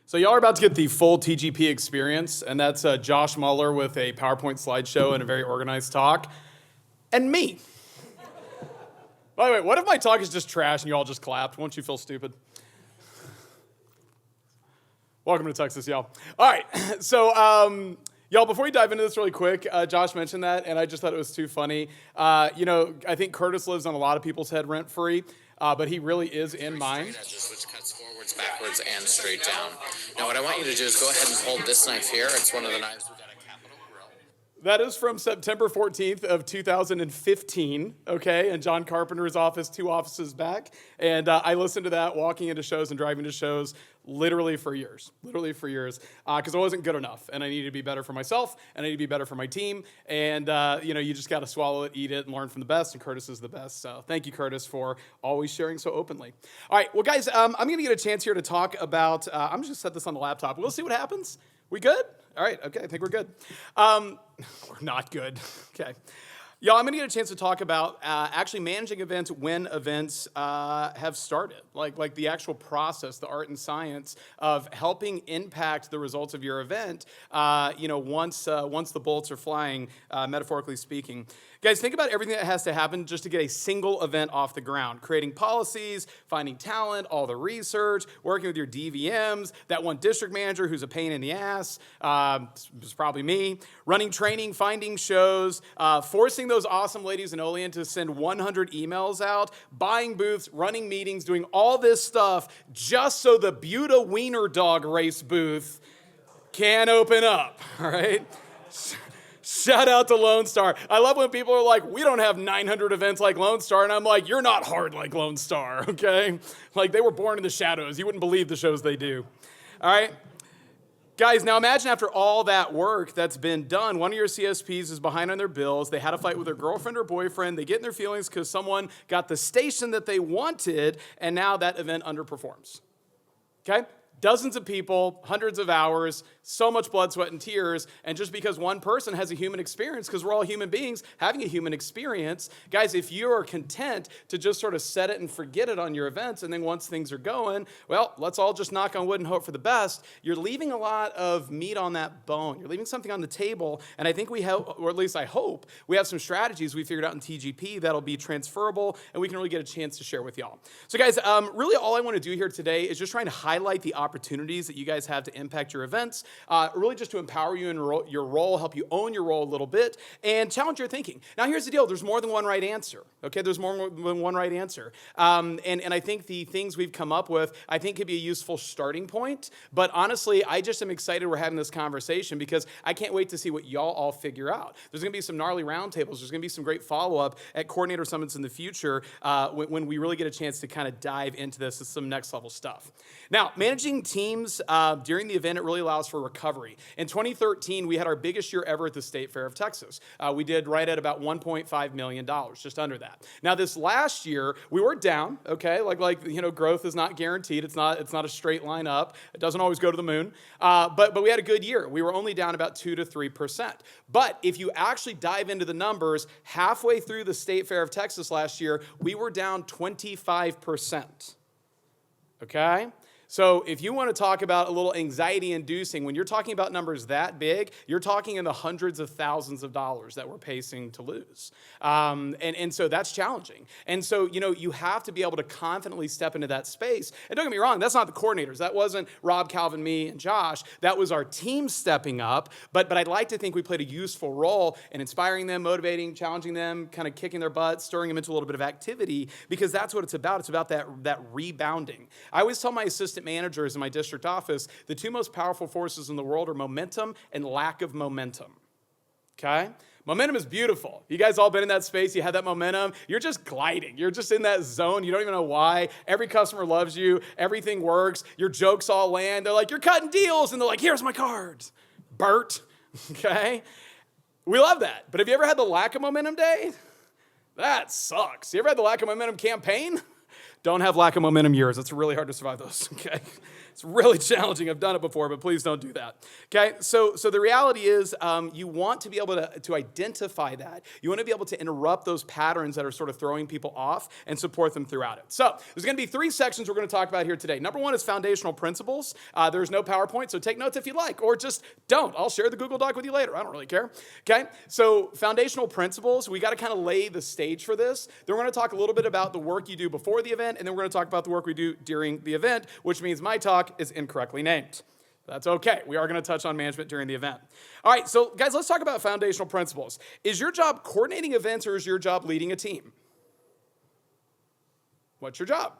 So y'all are about to get the full TGP experience, and that's Josh Muller with a PowerPoint slideshow and a very organized talk, and me. By the way, what if my talk is just trash and you all just clapped? Won't you feel stupid? Welcome to Texas, y'all. All right, so y'all, before we dive into this really quick, Josh mentioned that, and I just thought it was too funny. I think Curtis lives on a lot of people's head rent-free, but he really is in mine. Edges, which cuts forwards, backwards, and straight down. Now, what I want you to do is go ahead and hold this knife here. It's one of the knives we've got a Capital Grill. That is from September 14th of 2015, okay, in John Carpenter's office, 2 offices back. And I listened to that walking into shows and driving to shows literally for years, because it wasn't good enough. And I needed to be better for myself, and I need to be better for my team. And, you just got to swallow it, eat it, and learn from the best, and Curtis is the best. So thank you, Curtis, for always sharing so openly. All right, well, guys, I'm going to get a chance here to talk about, I'm just going to set this on the laptop. We'll see what happens. We good? All right, okay, I think we're good. We're not good, okay. Y'all, I'm going to get a chance to talk about actually managing events when events have started, like the actual process, the art and science of helping impact the results of your event, once the bullets are flying, metaphorically speaking. Guys, think about everything that has to happen just to get a single event off the ground. Creating policies, finding talent, all the research, working with your DVMs, that one district manager who's a pain in the ass, it's probably me, running training, finding shows, forcing those awesome ladies in Olean to send 100 emails out, buying booths, running meetings, doing all this stuff just so the Buda Wiener Dog race booth can open up, all right? Shout out to Lone Star. I love when people are like, we don't have 900 events like Lone Star, and I'm like, you're not hard like Lone Star, okay? Like, they were born in the shadows. You wouldn't believe the shows they do, all right? Guys, now imagine after all that work that's been done, one of your CSPs is behind on their bills, they had a fight with their girlfriend or boyfriend, they get in their feelings because someone got the station that they wanted, and now that event underperforms, okay? Dozens of people, hundreds of hours, so much blood, sweat, and tears, and just because one person has a human experience, because we're all human beings having a human experience, guys, if you are content to just sort of set it and forget it on your events, and then once things are going, well, let's all just knock on wood and hope for the best, you're leaving a lot of meat on that bone. You're leaving something on the table, and I think we have, or at least I hope, we have some strategies we figured out in TGP that'll be transferable, and we can really get a chance to share with y'all. So guys, really all I want to do here today is just trying to highlight the opportunities that you guys have to impact your events, really just to empower you in your role, help you own your role a little bit, and challenge your thinking. Now, here's the deal. There's more than one right answer, okay? There's more than one right answer. And I think the things we've come up with, I think could be a useful starting point. But honestly, I just am excited we're having this conversation because I can't wait to see what y'all all figure out. There's going to be some gnarly roundtables. There's going to be some great follow-up at coordinator summits in the future when we really get a chance to kind of dive into this. It's some next level stuff. Now, managing teams during the event, it really allows for recovery. In 2013, we had our biggest year ever at the State Fair of Texas. We did right at about $1.5 million, just under that. Now, this last year, we were down, okay? Growth is not guaranteed. It's not a straight line up. It doesn't always go to the moon. But we had a good year. We were only down about 2 to 3%. But if you actually dive into the numbers, halfway through the State Fair of Texas last year, we were down 25%, okay? So if you want to talk about a little anxiety-inducing, when you're talking about numbers that big, you're talking in the hundreds of thousands of dollars that we're pacing to lose. And so that's challenging. And so, you have to be able to confidently step into that space. And don't get me wrong, that's not the coordinators. That wasn't Rob, Calvin, me, and Josh. That was our team stepping up. But I'd like to think we played a useful role in inspiring them, motivating, challenging them, kind of kicking their butts, stirring them into a little bit of activity, because that's what it's about. It's about that rebounding. I always tell my assistant managers in my district office, the 2 most powerful forces in the world are momentum and lack of momentum, okay? Momentum is beautiful. You guys all been in that space. You had that momentum. You're just gliding. You're just in that zone. You don't even know why. Every customer loves you. Everything works. Your jokes all land. They're like, you're cutting deals. And they're like, here's my cards. Bert, okay? We love that. But have you ever had the lack of momentum day? That sucks. You ever had the lack of momentum campaign? Don't have lack of momentum years. It's really hard to survive those, okay? It's really challenging. I've done it before, but please don't do that, okay? So the reality is you want to be able to identify that. You want to be able to interrupt those patterns that are sort of throwing people off and support them throughout it. So there's going to be 3 sections we're going to talk about here today. Number 1 is foundational principles. There's no PowerPoint, so take notes if you like, or just don't. I'll share the Google Doc with you later. I don't really care, okay? So foundational principles, we got to kind of lay the stage for this. Then we're going to talk a little bit about the work you do before the event, and then we're going to talk about the work we do during the event, which means my talk is incorrectly named. That's okay. We are going to touch on management during the event. All right, so guys, let's talk about foundational principles. Is your job coordinating events or is your job leading a team? What's your job?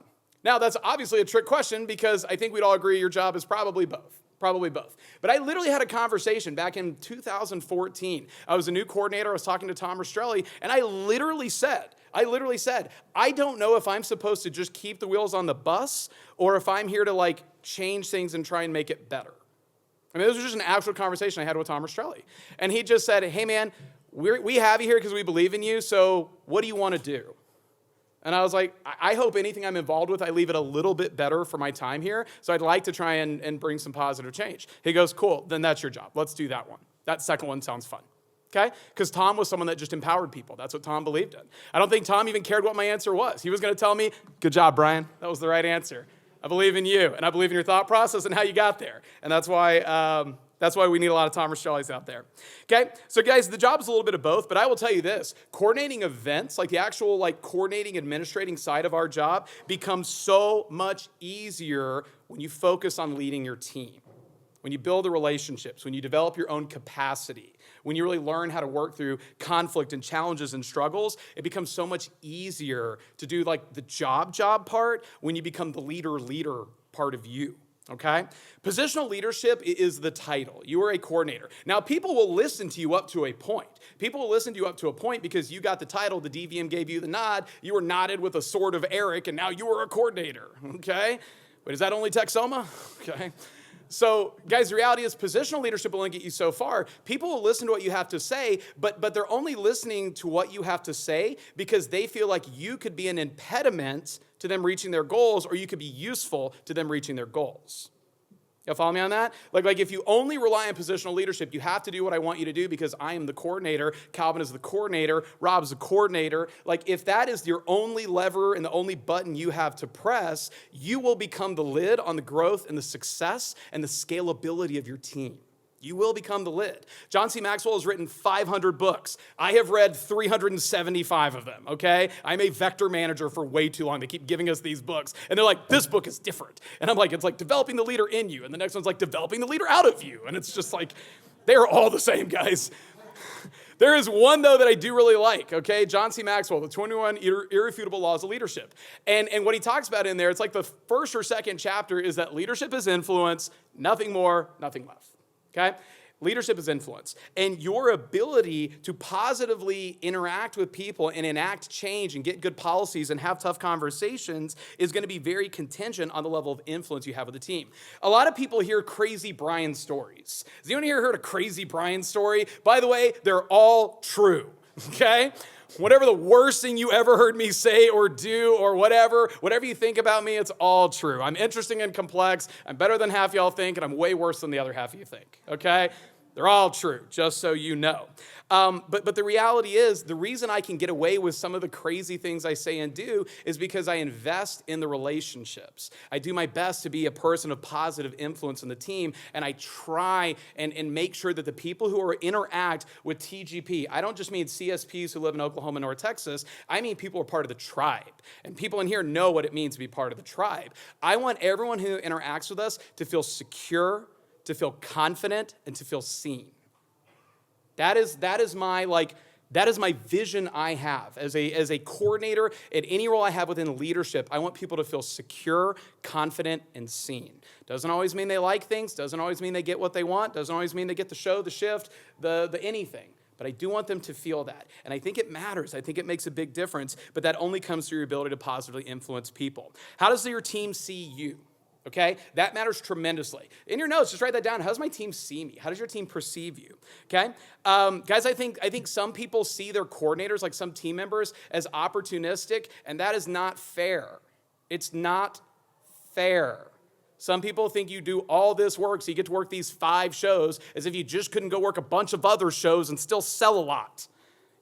Now, that's obviously a trick question because I think we'd all agree your job is probably both. Probably both. But I literally had a conversation back in 2014. I was a new coordinator. I was talking to Tom Rastrelli, and I literally said, I don't know if I'm supposed to just keep the wheels on the bus or if I'm here to like change things and try and make it better. I mean, this was just an actual conversation I had with Tom Rastrelli. And he just said, hey man, we have you here because we believe in you, so what do you want to do? And I was like, I hope anything I'm involved with, I leave it a little bit better for my time here. So I'd like to try and bring some positive change. He goes, cool, then that's your job. Let's do that one. That second one sounds fun. Okay? Because Tom was someone that just empowered people. That's what Tom believed in. I don't think Tom even cared what my answer was. He was going to tell me, good job, Brian. That was the right answer. I believe in you, and I believe in your thought process and how you got there. And that's why we need a lot of Tom Rastrellis out there. Okay? So guys, the job is a little bit of both, but I will tell you this. Coordinating events, like the actual coordinating, administrating side of our job becomes so much easier when you focus on leading your team. When you build the relationships, when you develop your own capacity, when you really learn how to work through conflict and challenges and struggles, it becomes so much easier to do like the job part when you become the leader part of you. Okay? Positional leadership is the title. You are a coordinator. Now, people will listen to you up to a point. People will listen to you up to a point because you got the title, the DVM gave you the nod, you were nodded with a sword of Eric, and now you are a coordinator. Okay? Wait, is that only Texoma? Okay. So, guys, the reality is positional leadership will only get you so far. People will listen to what you have to say, but they're only listening to what you have to say because they feel like you could be an impediment to them reaching their goals, or you could be useful to them reaching their goals. Y'all follow me on that? Like if you only rely on positional leadership, you have to do what I want you to do because I am the coordinator, Calvin is the coordinator, Rob's the coordinator. Like if that is your only lever and the only button you have to press, you will become the lid on the growth and the success and the scalability of your team. You will become the lid. John C. Maxwell has written 500 books. I have read 375 of them, okay? I'm a vector manager for way too long. They keep giving us these books, and they're like, this book is different. And I'm like, it's like developing the leader in you, and the next one's like developing the leader out of you. And it's just like, they're all the same, guys. There is one, though, that I do really like, okay? John C. Maxwell, the 21 Irrefutable Laws of Leadership. And what he talks about in there, it's like the first or second chapter is that leadership is influence, nothing more, nothing less. Okay? Leadership is influence. And your ability to positively interact with people and enact change and get good policies and have tough conversations is going to be very contingent on the level of influence you have with the team. A lot of people hear crazy Brian stories. Has anyone here heard a crazy Brian story? By the way, they're all true. Okay? Whatever the worst thing you ever heard me say or do or whatever you think about me, it's all true. I'm interesting and complex. I'm better than half y'all think, and I'm way worse than the other half of you think, okay? They're all true, just so you know. But the reality is, the reason I can get away with some of the crazy things I say and do is because I invest in the relationships. I do my best to be a person of positive influence in the team, and I try and make sure that the people who interact with TGP, I don't just mean CSPs who live in Oklahoma, North Texas, I mean people who are part of the tribe. And people in here know what it means to be part of the tribe. I want everyone who interacts with us to feel secure, to feel confident, and to feel seen. That is my vision I have as a coordinator at any role I have within leadership. I want people to feel secure, confident, and seen. Doesn't always mean they like things. Doesn't always mean they get what they want. Doesn't always mean they get the show, the shift, the anything. But I do want them to feel that. And I think it matters. I think it makes a big difference. But that only comes through your ability to positively influence people. How does your team see you? Okay, that matters tremendously. In your notes, just write that down. How does my team see me? How does your team perceive you? Okay, guys, I think some people see their coordinators, like some team members, as opportunistic, and that is not fair. It's not fair. Some people think you do all this work, so you get to work these 5 shows as if you just couldn't go work a bunch of other shows and still sell a lot.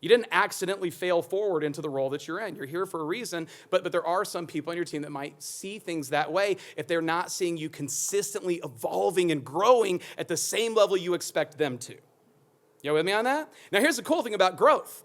You didn't accidentally fail forward into the role that you're in. You're here for a reason, but there are some people on your team that might see things that way if they're not seeing you consistently evolving and growing at the same level you expect them to. You with me on that? Now, here's the cool thing about growth.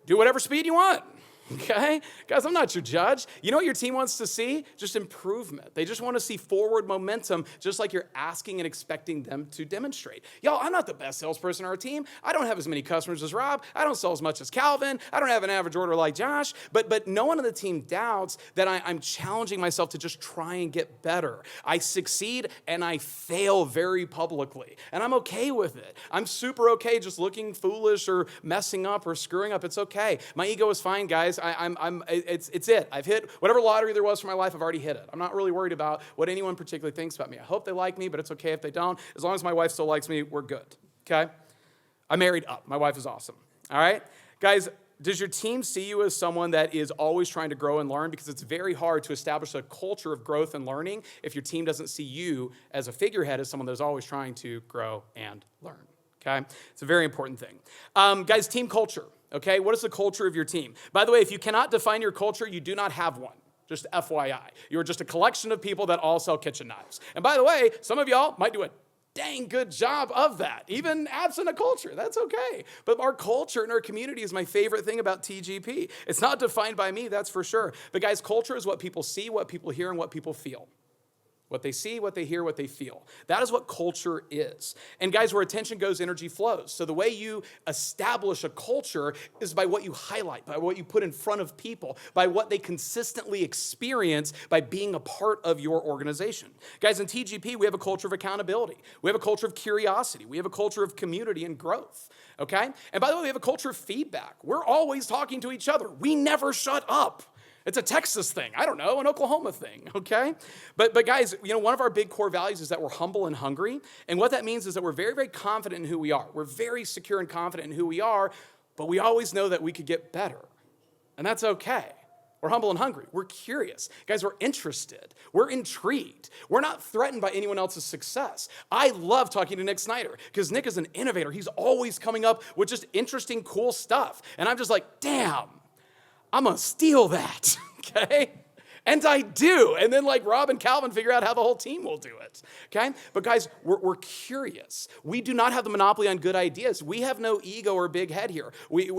Do whatever speed you want. Okay? Guys, I'm not your judge. You know what your team wants to see? Just improvement. They just want to see forward momentum, just like you're asking and expecting them to demonstrate. Y'all, I'm not the best salesperson on our team. I don't have as many customers as Rob. I don't sell as much as Calvin. I don't have an average order like Josh. But no one on the team doubts that I'm challenging myself to just try and get better. I succeed and I fail very publicly. And I'm okay with it. I'm super okay just looking foolish or messing up or screwing up. It's okay. My ego is fine, guys. It's it. I've hit whatever lottery there was for my life. I've already hit it. I'm not really worried about what anyone particularly thinks about me. I hope they like me, but it's okay if they don't. As long as my wife still likes me, we're good. Okay? I married up. My wife is awesome. All right? Guys, does your team see you as someone that is always trying to grow and learn? Because it's very hard to establish a culture of growth and learning if your team doesn't see you as a figurehead, as someone that's always trying to grow and learn. Okay? It's a very important thing. Guys, team culture. Okay, what is the culture of your team? By the way, if you cannot define your culture, you do not have one. Just FYI. You are just a collection of people that all sell kitchen knives. And by the way, some of y'all might do a dang good job of that, even absent a culture. That's okay. But our culture and our community is my favorite thing about TGP. It's not defined by me, that's for sure. But guys, culture is what people see, what people hear, and what people feel. What they see, what they hear, what they feel. That is what culture is. And guys, where attention goes, energy flows. So the way you establish a culture is by what you highlight, by what you put in front of people, by what they consistently experience by being a part of your organization. Guys, in TGP, we have a culture of accountability. We have a culture of curiosity. We have a culture of community and growth. Okay? And by the way, we have a culture of feedback. We're always talking to each other. We never shut up. It's a Texas thing. I don't know, an Oklahoma thing, okay? But guys, you know, one of our big core values is that we're humble and hungry. And what that means is that we're very, very confident in who we are. We're very secure and confident in who we are, but we always know that we could get better. And that's okay. We're humble and hungry. We're curious. Guys, we're interested. We're intrigued. We're not threatened by anyone else's success. I love talking to Nick Snyder because Nick is an innovator. He's always coming up with just interesting, cool stuff. And I'm just like, damn. I'm going to steal that, okay? And I do. And then like Rob and Calvin figure out how the whole team will do it, okay? But guys, we're curious. We do not have the monopoly on good ideas. We have no ego or big head here.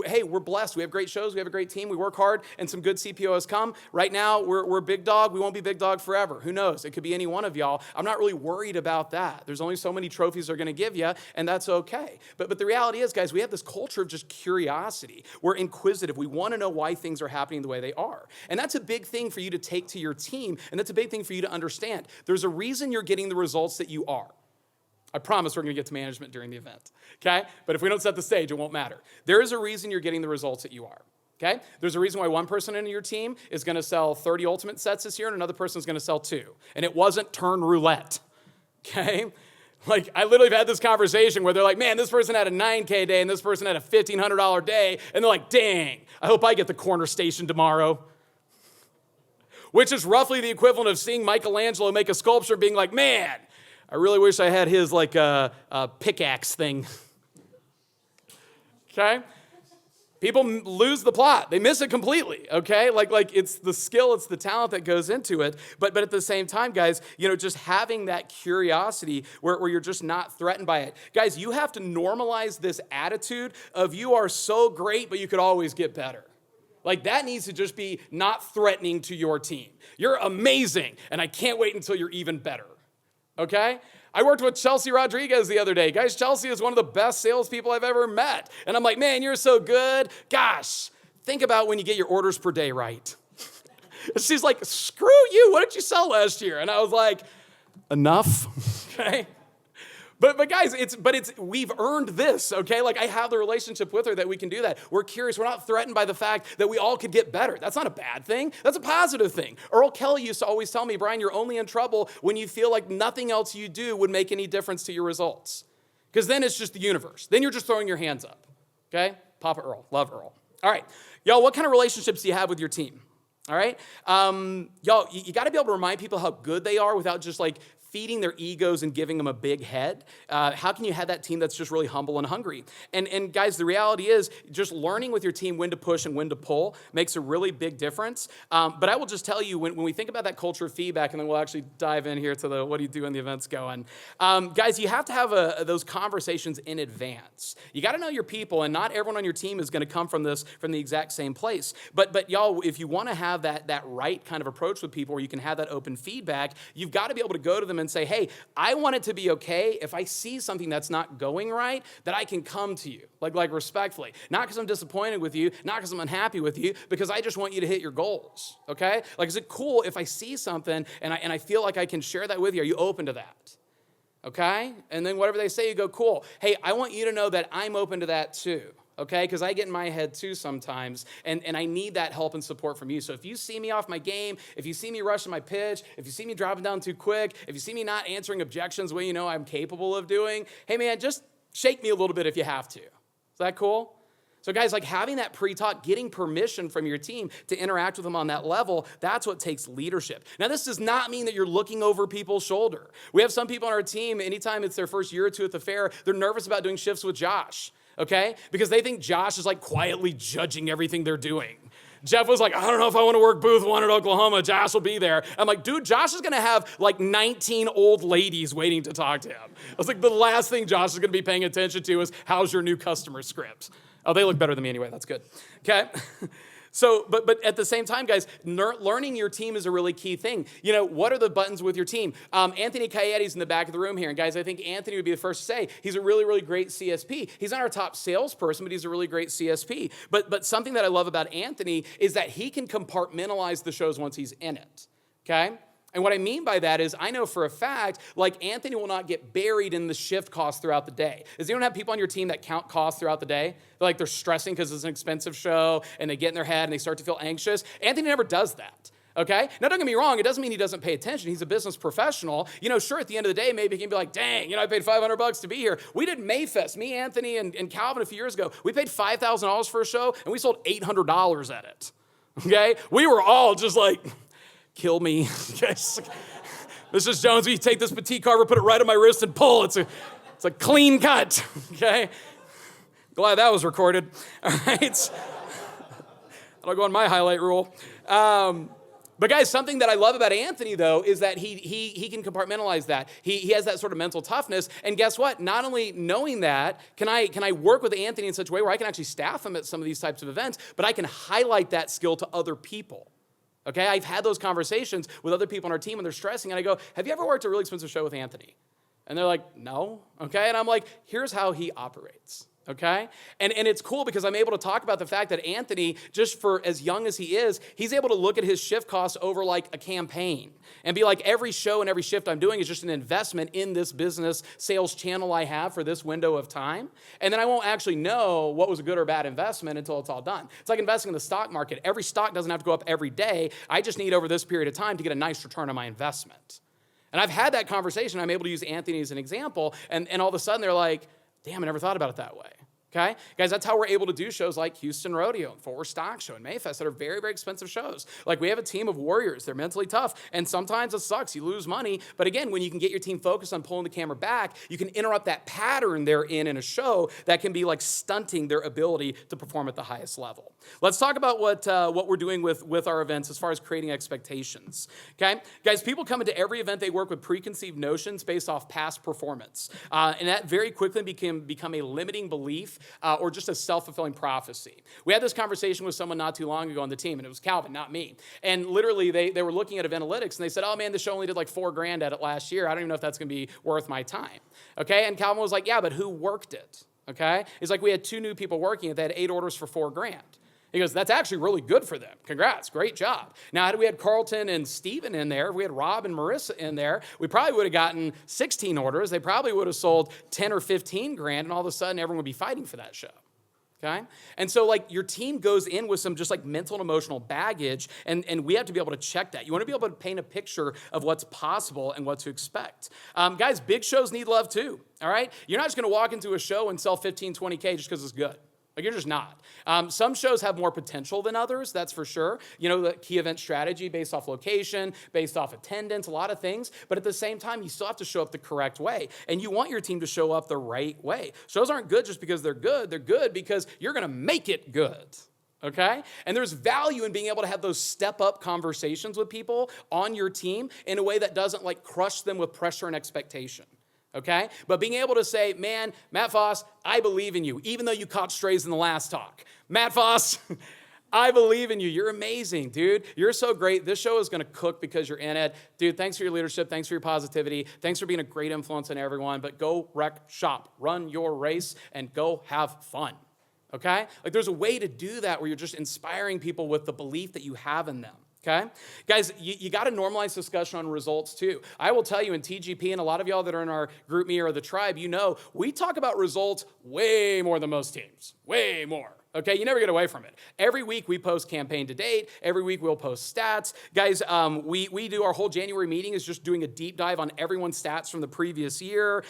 Hey, we're blessed. We have great shows. We have a great team. We work hard and some good CPOs come. Right now, we're big dog. We won't be big dog forever. Who knows? It could be any one of y'all. I'm not really worried about that. There's only so many trophies they're going to give you, and that's okay. But the reality is, guys, we have this culture of just curiosity. We're inquisitive. We want to know why things are happening the way they are. And that's a big thing for you to take to your team, and that's a big thing for you to understand. There's a reason you're getting the results that you are. I promise we're going to get to management during the event, okay? But if we don't set the stage, it won't matter. There is a reason you're getting the results that you are, okay? There's a reason why one person in your team is going to sell 30 ultimate sets this year and another person is going to sell 2. And it wasn't turn roulette, okay? Like, I literally have had this conversation where they're like, man, this person had a 9K day and this person had a $1,500 day. And they're like, dang, I hope I get the corner station tomorrow. Which is roughly the equivalent of seeing Michelangelo make a sculpture being like, man, I really wish I had his like pickaxe thing. Okay? People lose the plot. They miss it completely, okay? Like it's the skill, it's the talent that goes into it. But at the same time, guys, you know, just having that curiosity where you're just not threatened by it. Guys, you have to normalize this attitude of you are so great, but you could always get better. Like that needs to just be not threatening to your team. You're amazing, and I can't wait until you're even better, okay? I worked with Chelsea Rodriguez the other day. Guys, Chelsea is one of the best salespeople I've ever met. And I'm like, man, you're so good. Gosh, think about when you get your orders per day right. She's like, screw you. What did you sell last year? And I was like, enough, okay? But guys, we've earned this, okay? Like I have the relationship with her that we can do that. We're curious. We're not threatened by the fact that we all could get better. That's not a bad thing. That's a positive thing. Earl Kelly used to always tell me, Brian, you're only in trouble when you feel like nothing else you do would make any difference to your results. Because then it's just the universe. Then you're just throwing your hands up, okay? Papa Earl. Love Earl. All right. Y'all, what kind of relationships do you have with your team? All right? Y'all, you got to be able to remind people how good they are without just like feeding their egos and giving them a big head. How can you have that team that's just really humble and hungry? And guys, the reality is just learning with your team when to push and when to pull makes a really big difference. But I will just tell you, when we think about that culture of feedback, and then we'll actually dive in here to the what do you do when the event's going. Guys, you have to have those conversations in advance. You got to know your people, and not everyone on your team is going to come from the exact same place. But y'all, if you want to have that right kind of approach with people where you can have that open feedback, you've got to be able to go to them and say, hey, I want it to be okay if I see something that's not going right, that I can come to you, like respectfully. Not because I'm disappointed with you, not because I'm unhappy with you, because I just want you to hit your goals, okay? Like, is it cool if I see something and I feel like I can share that with you? Are you open to that? Okay? And then whatever they say, you go, cool. Hey, I want you to know that I'm open to that too. Okay, because I get in my head too sometimes, and I need that help and support from you. So if you see me off my game, if you see me rushing my pitch, if you see me dropping down too quick, if you see me not answering objections when you know I'm capable of doing, hey man, just shake me a little bit if you have to. Is that cool? So guys, like having that pre-talk, getting permission from your team to interact with them on that level, that's what takes leadership. Now, this does not mean that you're looking over people's shoulder. We have some people on our team, anytime it's their first year or two at the fair, they're nervous about doing shifts with Josh. Okay? Because they think Josh is like quietly judging everything they're doing. Jeff was like, I don't know if I want to work booth 1 at Oklahoma. Josh will be there. I'm like, dude, Josh is going to have like 19 old ladies waiting to talk to him. I was like, the last thing Josh is going to be paying attention to is how's your new customer script? Oh, they look better than me anyway. That's good. Okay? So, but at the same time, guys, learning your team is a really key thing. You know, what are the buttons with your team? Anthony Cayete's in the back of the room here. And guys, I think Anthony would be the first to say he's a really, really great CSP. He's not our top salesperson, but he's a really great CSP. But something that I love about Anthony is that he can compartmentalize the shows once he's in it, okay? And what I mean by that is I know for a fact, like Anthony will not get buried in the shift costs throughout the day. Does anyone have people on your team that count costs throughout the day? They're stressing because it's an expensive show and they get in their head and they start to feel anxious. Anthony never does that. Okay? Now, don't get me wrong. It doesn't mean he doesn't pay attention. He's a business professional. You know, sure, at the end of the day, maybe he can be like, dang, I paid $500 to be here. We did Mayfest, me, Anthony, and Calvin a few years ago. We paid $5,000 for a show, and we sold $800 at it. Okay? We were all just like, kill me. Mrs. Jones, we take this petite carver, put it right on my wrist and pull. It's a clean cut, okay? Glad that was recorded, all right? That'll go on my highlight rule. But guys, something that I love about Anthony, though, is that he can compartmentalize that. He has that sort of mental toughness. And guess what? Not only knowing that, can I work with Anthony in such a way where I can actually staff him at some of these types of events, but I can highlight that skill to other people. Okay, I've had those conversations with other people on our team when they're stressing, and I go, have you ever worked a really expensive show with Anthony? And they're like, no. Okay, and I'm like, here's how he operates. Okay? And it's cool because I'm able to talk about the fact that Anthony, just for as young as he is, he's able to look at his shift costs over like a campaign and be like, every show and every shift I'm doing is just an investment in this business sales channel I have for this window of time. And then I won't actually know what was a good or bad investment until it's all done. It's like investing in the stock market. Every stock doesn't have to go up every day. I just need over this period of time to get a nice return on my investment. And I've had that conversation. I'm able to use Anthony as an example. And all of a sudden they're like, damn, I never thought about it that way. Okay? Guys, that's how we're able to do shows like Houston Rodeo, and Fort Worth Stock Show, and Mayfest that are very, very expensive shows. Like, we have a team of warriors. They're mentally tough, and sometimes it sucks. You lose money. But again, when you can get your team focused on pulling the camera back, you can interrupt that pattern they're in a show that can be like stunting their ability to perform at the highest level. Let's talk about what we're doing with our events as far as creating expectations. Okay? Guys, people come into every event, they work with preconceived notions based off past performance. And that very quickly become a limiting belief or just a self-fulfilling prophecy. We had this conversation with someone not too long ago on the team, and it was Calvin, not me. And literally, they were looking at Eventalytics, and they said, oh man, the show only did like $4,000 at it last year. I don't even know if that's going to be worth my time. Okay? And Calvin was like, yeah, but who worked it? Okay? He's like, we had 2 new people working it. They had 8 orders for $4,000. He goes, that's actually really good for them. Congrats, great job. Now, had we had Carlton and Steven in there, if we had Rob and Marissa in there, we probably would have gotten 16 orders. They probably would have sold 10 or 15 grand, and all of a sudden, everyone would be fighting for that show. Okay? And so, like, your team goes in with some just, like, mental and emotional baggage, and we have to be able to check that. You want to be able to paint a picture of what's possible and what to expect. Guys, big shows need love, too, all right? You're not just going to walk into a show and sell 15, 20K just because it's good. Like, you're just not. Some shows have more potential than others, that's for sure. The key event strategy based off location, based off attendance, a lot of things. But at the same time, you still have to show up the correct way. And you want your team to show up the right way. Shows aren't good just because they're good. They're good because you're going to make it good. Okay? And there's value in being able to have those step-up conversations with people on your team in a way that doesn't crush them with pressure and expectation. Okay? But being able to say, man, Matt Foss, I believe in you, even though you caught strays in the last talk. Matt Foss, I believe in you. You're amazing, dude. You're so great. This show is going to cook because you're in it. Dude, thanks for your leadership. Thanks for your positivity. Thanks for being a great influence on everyone. But go wreck shop. Run your race and go have fun. Okay? There's a way to do that where you're just inspiring people with the belief that you have in them. Okay? Guys, you got to normalize discussion on results too. I will tell you in TGP, and a lot of y'all that are in our group me or the tribe, we talk about results way more than most teams. Way more. Okay, you never get away from it. Every week we post campaign to date. Every week we'll post stats. Guys, we do our whole January meeting is just doing a deep dive on everyone's stats from the previous year.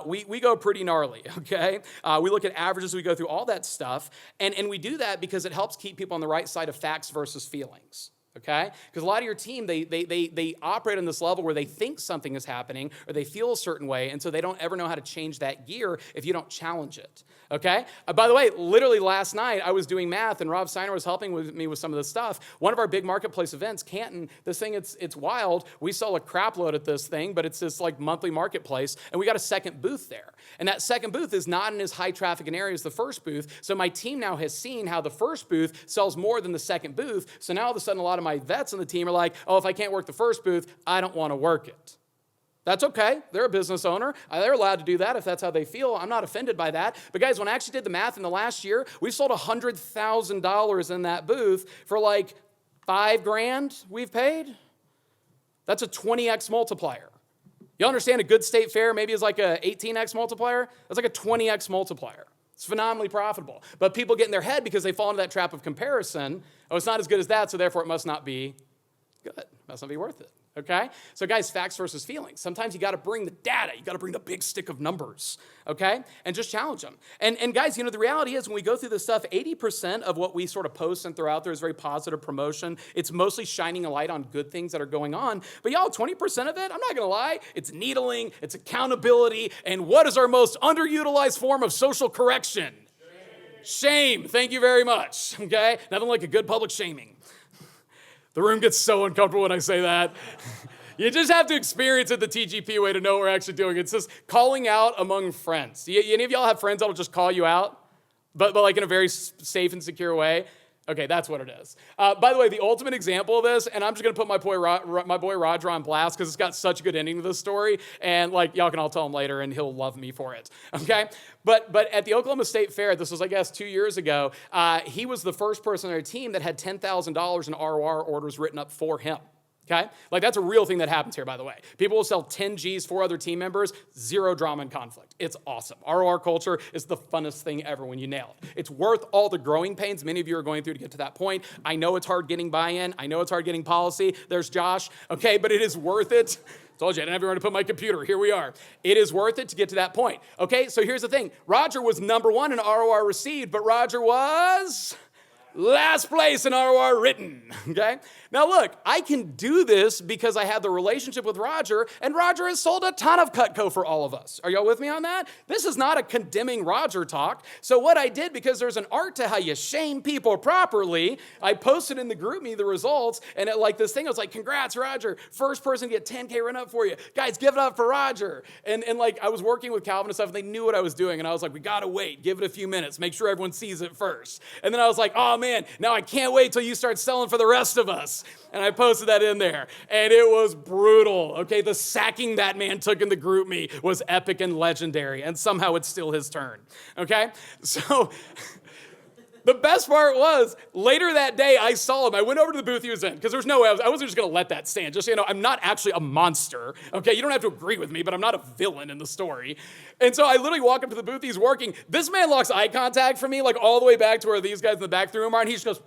We go pretty gnarly, okay? We look at averages, we go through all that stuff. And we do that because it helps keep people on the right side of facts versus feelings. Okay? Because a lot of your team, they operate on this level where they think something is happening or they feel a certain way, and so they don't ever know how to change that gear if you don't challenge it. Okay? By the way, literally last night, I was doing math, and Rob Steiner was helping me with some of this stuff. One of our big marketplace events, Canton, this thing, it's wild. We sell a crap load at this thing, but it's this monthly marketplace, and we got a second booth there. And that second booth is not in as high traffic an area as the first booth, so my team now has seen how the first booth sells more than the second booth, so now all of a sudden a lot of my vets on the team are like, oh, if I can't work the first booth, I don't want to work it. That's okay. They're a business owner. They're allowed to do that if that's how they feel. I'm not offended by that. But guys, when I actually did the math in the last year, we sold $100,000 in that booth for $5,000 we've paid. That's a 20x multiplier. You understand a good state fair maybe is like a 18x multiplier? That's like a 20x multiplier. It's phenomenally profitable. But people get in their head because they fall into that trap of comparison. Oh, it's not as good as that, so therefore it must not be good. It must not be worth it. Okay? So guys, facts versus feelings. Sometimes you got to bring the data. You got to bring the big stick of numbers. Okay? And just challenge them. And guys, the reality is when we go through this stuff, 80% of what we sort of post and throw out there is very positive promotion. It's mostly shining a light on good things that are going on. But y'all, 20% of it, I'm not going to lie, it's needling, it's accountability, and what is our most underutilized form of social correction? Shame. Thank you very much. Okay? Nothing like a good public shaming. The room gets so uncomfortable when I say that. You just have to experience it the TGP way to know what we're actually doing. It's just calling out among friends. Any of y'all have friends that'll just call you out, but in a very safe and secure way? Okay, that's what it is. By the way, the ultimate example of this, and I'm just going to put my boy Roger on blast because it's got such a good ending to this story, and y'all can all tell him later, and he'll love me for it. Okay, but at the Oklahoma State Fair, this was 2 years ago. He was the first person on our team that had $10,000 in ROR orders written up for him. Okay? That's a real thing that happens here, by the way. People will sell 10 Gs for other team members, zero drama and conflict. It's awesome. ROR culture is the funnest thing ever when you nail it. It's worth all the growing pains many of you are going through to get to that point. I know it's hard getting buy-in. I know it's hard getting policy. There's Josh. Okay, but it is worth it. Told you I didn't have anywhere to put my computer. Here we are. It is worth it to get to that point. Okay, so here's the thing. Roger was number 1 in ROR received, but Roger was last place in ROR written, okay? Now look, I can do this because I have the relationship with Roger, and Roger has sold a ton of Cutco for all of us. Are y'all with me on that? This is not a condemning Roger talk. So what I did, because there's an art to how you shame people properly, I posted in the group me the results, and this thing, I was like, congrats, Roger. First person to get 10K run up for you. Guys, give it up for Roger. And I was working with Calvin and stuff, and they knew what I was doing, and I was like, we gotta wait, give it a few minutes, make sure everyone sees it first. And then I was like, oh man, now I can't wait till you start selling for the rest of us. And I posted that in there. And it was brutal. Okay, the sacking that man took in the group me was epic and legendary. And somehow it's still his turn. Okay? So the best part was, later that day, I saw him. I went over to the booth he was in, because there was no way, I wasn't just going to let that stand. Just so you know, I'm not actually a monster. Okay, you don't have to agree with me, but I'm not a villain in the story. And so I literally walk up to the booth he's working. This man locks eye contact from me, all the way back to where these guys in the back of the room are, and he just goes,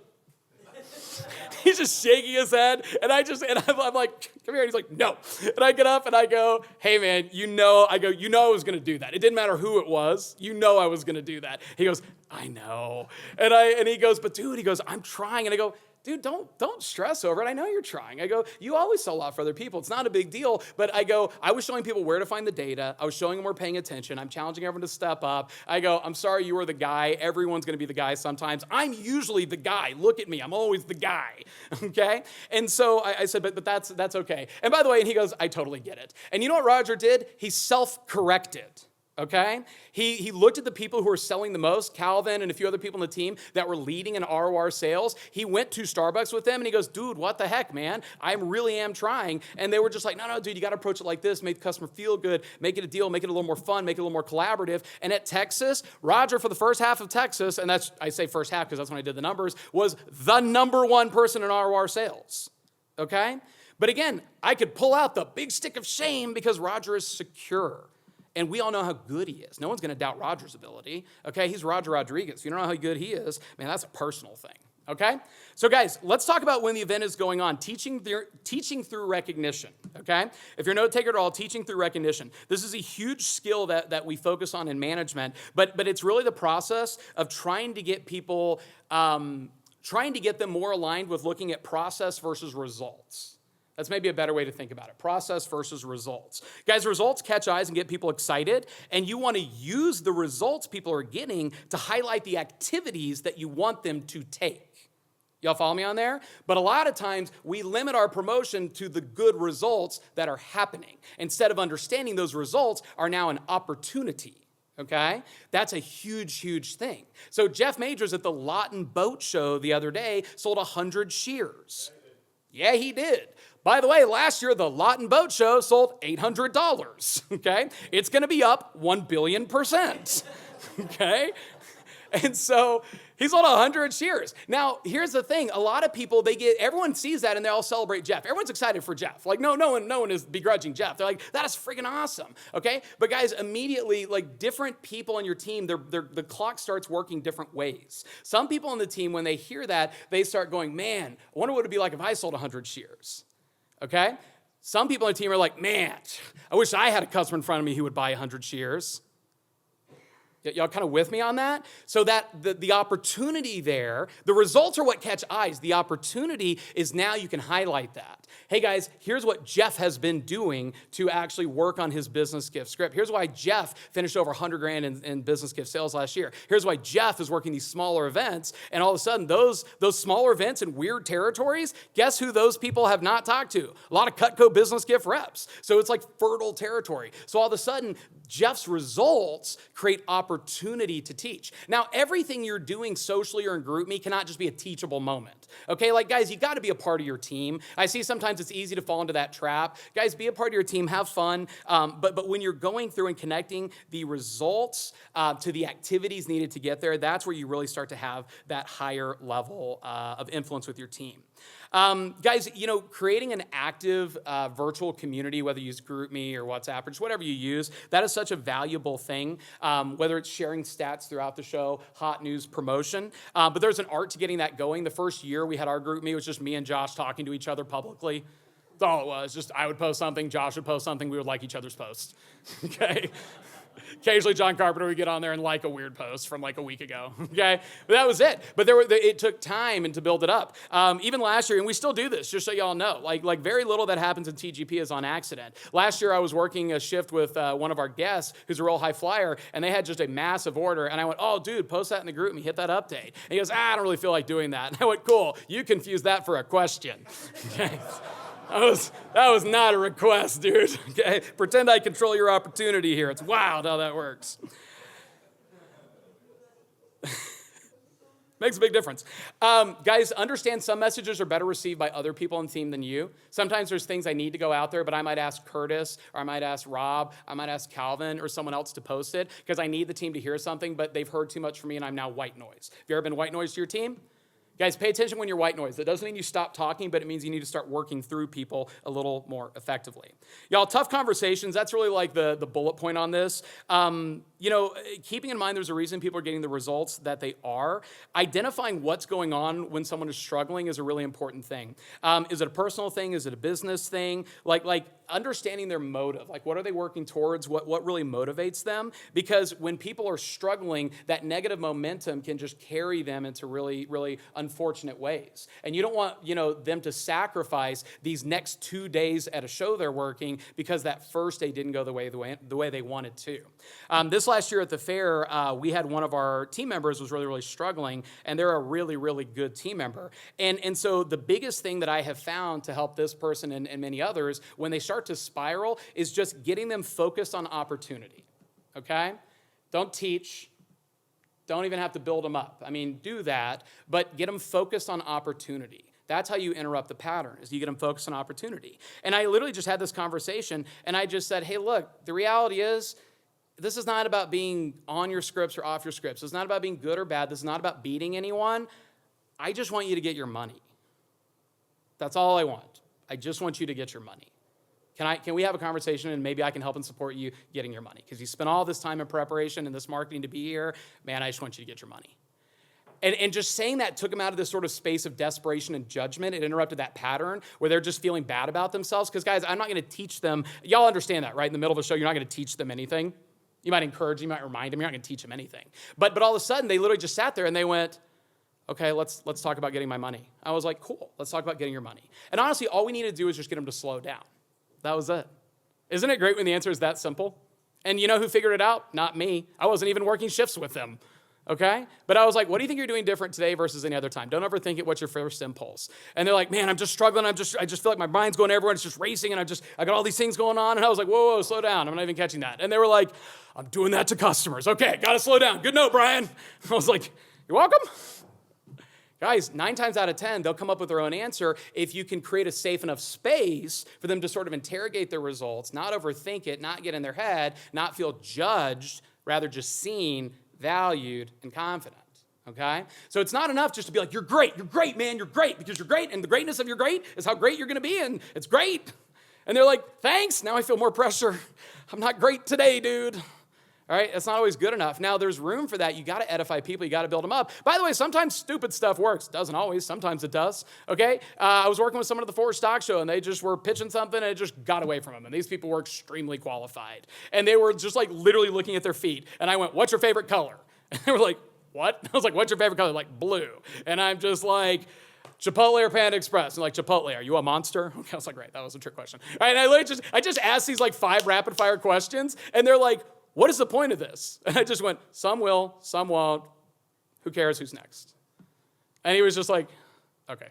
he's just shaking his head, and I'm like, come here. And he's like, no. And I get up and I go, hey man, you know I was gonna do that. It didn't matter who it was. You know I was gonna do that. He goes, I know. And he goes, but dude, he goes, I'm trying. And I go, dude, don't stress over it. I know you're trying. I go, you always sell out for other people. It's not a big deal. But I go, I was showing people where to find the data. I was showing them we're paying attention. I'm challenging everyone to step up. I go, I'm sorry you were the guy. Everyone's going to be the guy sometimes. I'm usually the guy. Look at me. I'm always the guy. Okay? And so I said, but that's okay. And by the way, and he goes, I totally get it. And you know what Roger did? He self-corrected. Okay? He looked at the people who were selling the most, Calvin and a few other people on the team that were leading in ROR sales. He went to Starbucks with them and he goes, dude, what the heck, man? I really am trying. And they were just like, no, dude, you got to approach it like this, make the customer feel good, make it a deal, make it a little more fun, make it a little more collaborative. And at Texas, Roger, for the first half of Texas, and I say first half because that's when I did the numbers, was the number one person in ROR sales. Okay? But again, I could pull out the big stick of shame because Roger is secure. And we all know how good he is. No one's going to doubt Roger's ability. Okay, he's Roger Rodriguez. If you don't know how good he is, man, that's a personal thing. Okay? So guys, let's talk about when the event is going on. Teaching through recognition. Okay? If you're a note taker at all, teaching through recognition. This is a huge skill that we focus on in management, but it's really the process of trying to get people, trying to get them more aligned with looking at process versus results. That's maybe a better way to think about it. Process versus results. Guys, results catch eyes and get people excited, and you want to use the results people are getting to highlight the activities that you want them to take. Y'all follow me on there? But a lot of times, we limit our promotion to the good results that are happening, instead of understanding those results are now an opportunity. Okay? That's a huge, huge thing. So Jeff Majors at the Lawton Boat Show the other day sold 100 shears. Yeah, he did. By the way, last year, the Lawton Boat Show sold $800, okay? It's going to be up 1 billion%, okay? And so he sold 100 shears. Now, here's the thing. A lot of people, everyone sees that and they all celebrate Jeff. Everyone's excited for Jeff. Like, no one is begrudging Jeff. They're like, that is freaking awesome, okay? But guys, immediately, like different people on your team, the clock starts working different ways. Some people on the team, when they hear that, they start going, man, I wonder what it'd be like if I sold 100 shears. Okay? Some people on the team are like, man, I wish I had a customer in front of me who would buy 100 shears. Y'all kind of with me on that? So that the opportunity there, the results are what catch eyes. The opportunity is now you can highlight that. Hey guys, here's what Jeff has been doing to actually work on his business gift script. Here's why Jeff finished over 100 grand in business gift sales last year. Here's why Jeff is working these smaller events, and all of a sudden those smaller events in weird territories, guess who those people have not talked to? A lot of Cutco business gift reps. So it's like fertile territory. So all of a sudden, Jeff's results create opportunity to teach. Now, everything you're doing socially or in GroupMe cannot just be a teachable moment. Okay, like guys, you got to be a part of your team. I see sometimes it's easy to fall into that trap. Guys, be a part of your team, have fun. But when you're going through and connecting the results to the activities needed to get there, that's where you really start to have that higher level of influence with your team. Guys, creating an active virtual community, whether you use GroupMe or WhatsApp or just whatever you use, that is such a valuable thing, whether it's sharing stats throughout the show, hot news, promotion. But there's an art to getting that going. The first year we had our GroupMe, it was just me and Josh talking to each other publicly. That's all it was. Just I would post something, Josh would post something, we would like each other's posts. Okay? Occasionally, John Carpenter would get on there and like a weird post from like a week ago, okay? But that was it. But it took time and to build it up. Even last year, and we still do this, just so y'all know, like very little that happens in TGP is on accident. Last year, I was working a shift with one of our guests who's a real high flyer, and they had just a massive order, and I went, oh, dude, post that in the group and hit that update. And he goes, I don't really feel like doing that. And I went, cool, you confused that for a question, okay? That was not a request, dude. Okay? Pretend I control your opportunity here. It's wild how that works. Makes a big difference. Guys, understand some messages are better received by other people on the team than you. Sometimes there's things I need to go out there, but I might ask Curtis, or I might ask Rob, I might ask Calvin, or someone else to post it, because I need the team to hear something, but they've heard too much from me, and I'm now white noise. Have you ever been white noise to your team? Guys, pay attention when you're white noise. That doesn't mean you stop talking, but it means you need to start working through people a little more effectively. Y'all, tough conversations, that's really like the bullet point on this. Keeping in mind there's a reason people are getting the results that they are. Identifying what's going on when someone is struggling is a really important thing. Is it a personal thing? Is it a business thing? Like understanding their motive. Like, what are they working towards? What really motivates them? Because when people are struggling, that negative momentum can just carry them into really, really unfortunate ways. And you don't want, them to sacrifice these next 2 days at a show they're working because that first day didn't go the way they wanted to. This last year at the fair, we had one of our team members was really, really struggling, and they're a really, really good team member. And so the biggest thing that I have found to help this person and many others when they start to spiral is just getting them focused on opportunity, okay? Don't teach. Don't even have to build them up. I mean, do that, but get them focused on opportunity. That's how you interrupt the pattern, is you get them focused on opportunity. And I literally just had this conversation, and I just said, hey, look, the reality is, this is not about being on your scripts or off your scripts. It's not about being good or bad. This is not about beating anyone. I just want you to get your money. That's all I want. I just want you to get your money. Can we have a conversation and maybe I can help and support you getting your money? Because you spent all this time in preparation and this marketing to be here. Man, I just want you to get your money. And just saying that took them out of this sort of space of desperation and judgment. It interrupted that pattern where they're just feeling bad about themselves. Because, guys, I'm not going to teach them. Y'all understand that, right? In the middle of a show, you're not going to teach them anything. You might encourage them, you might remind them. You're not going to teach them anything. But all of a sudden, they literally just sat there and they went, okay, let's talk about getting my money. I was like, cool, let's talk about getting your money. And honestly, all we need to do is just get them to slow down. That was it. Isn't it great when the answer is that simple? And you know who figured it out? Not me. I wasn't even working shifts with them, okay? But I was like, what do you think you're doing different today versus any other time? Don't overthink it. What's your first impulse? And they're like, man, I'm just struggling. I just feel like my mind's going everywhere. It's just racing, and I got all these things going on. And I was like, whoa, slow down. I'm not even catching that. And they were like, I'm doing that to customers. Okay, got to slow down. Good note, Brian. I was like, you're welcome. Guys, 9 times out of 10, they'll come up with their own answer if you can create a safe enough space for them to sort of interrogate their results, not overthink it, not get in their head, not feel judged, rather just seen, valued, and confident, okay? So it's not enough just to be like, you're great, man, you're great, because you're great, and the greatness of your great is how great you're going to be, and it's great. And they're like, thanks, now I feel more pressure. I'm not great today, dude. All right, it's not always good enough. Now, there's room for that. You got to edify people. You got to build them up. By the way, sometimes stupid stuff works. Doesn't always. Sometimes it does, okay? I was working with someone at the Forward Stock Show, and they just were pitching something, and it just got away from them. And these people were extremely qualified. And they were just, like, literally looking at their feet. And I went, what's your favorite color? And they were like, what? I was like, what's your favorite color? Like, blue. And I'm just like, Chipotle or Panda Express? And like, Chipotle, are you a monster? Okay, I was like, great, that was a trick question. All right, and I just asked these, like, 5 rapid-fire questions, and they're like, what is the point of this? And I just went, some will, some won't. Who cares who's next? And he was just like, okay.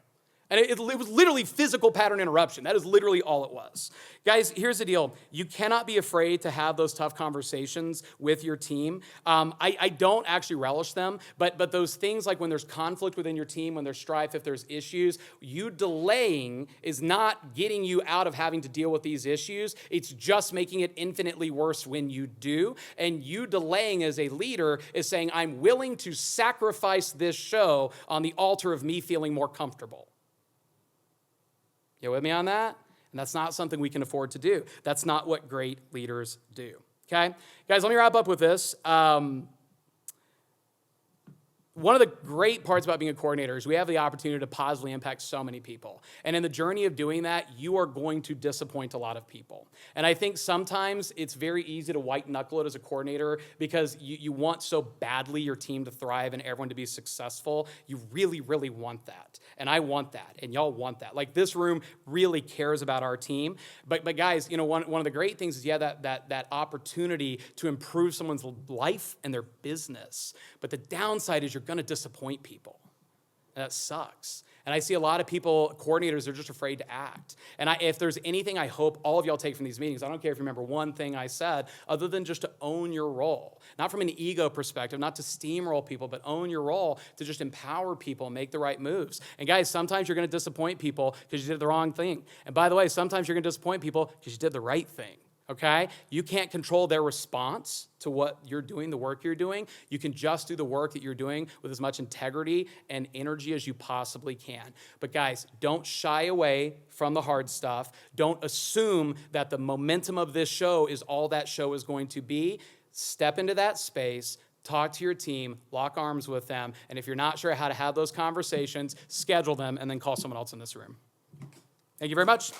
And it was literally physical pattern interruption. That is literally all it was. Guys, here's the deal. You cannot be afraid to have those tough conversations with your team. I don't actually relish them, but those things like when there's conflict within your team, when there's strife, if there's issues, you delaying is not getting you out of having to deal with these issues. It's just making it infinitely worse when you do. And you delaying as a leader is saying, I'm willing to sacrifice this show on the altar of me feeling more comfortable. You with me on that? And that's not something we can afford to do. That's not what great leaders do, okay? Guys, let me wrap up with this. One of the great parts about being a coordinator is we have the opportunity to positively impact so many people. And in the journey of doing that, you are going to disappoint a lot of people. And I think sometimes it's very easy to white knuckle it as a coordinator because you want so badly your team to thrive and everyone to be successful. You really, really want that. And I want that. And y'all want that. Like, this room really cares about our team. But guys, one of the great things is you have that opportunity to improve someone's life and their business. But the downside is you're going to disappoint people. And that sucks. And I see a lot of people, coordinators, are just afraid to act. And if there's anything I hope all of y'all take from these meetings, I don't care if you remember one thing I said, other than just to own your role. Not from an ego perspective, not to steamroll people, but own your role to just empower people and make the right moves. And guys, sometimes you're going to disappoint people because you did the wrong thing. And by the way, sometimes you're going to disappoint people because you did the right thing. okay? You can't control their response to what you're doing, the work you're doing. You can just do the work that you're doing with as much integrity and energy as you possibly can. But guys, don't shy away from the hard stuff. Don't assume that the momentum of this show is all that show is going to be. Step into that space, talk to your team, lock arms with them, and if you're not sure how to have those conversations, schedule them and then call someone else in this room. Thank you very much.